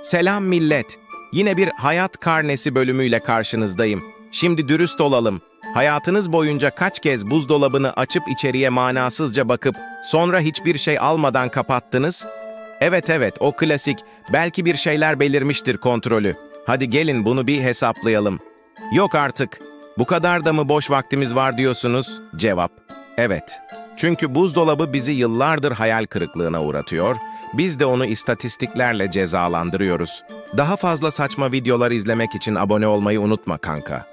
Selam millet. Yine bir hayat karnesi bölümüyle karşınızdayım. Şimdi dürüst olalım. Hayatınız boyunca kaç kez buzdolabını açıp içeriye manasızca bakıp sonra hiçbir şey almadan kapattınız? Evet, o klasik. Belki bir şeyler belirmiştir kontrolü. Hadi gelin bunu bir hesaplayalım. Yok artık. Bu kadar da mı boş vaktimiz var diyorsunuz? Cevap: evet. Çünkü buzdolabı bizi yıllardır hayal kırıklığına uğratıyor, biz de onu istatistiklerle cezalandırıyoruz. Daha fazla saçma videolar izlemek için abone olmayı unutma kanka.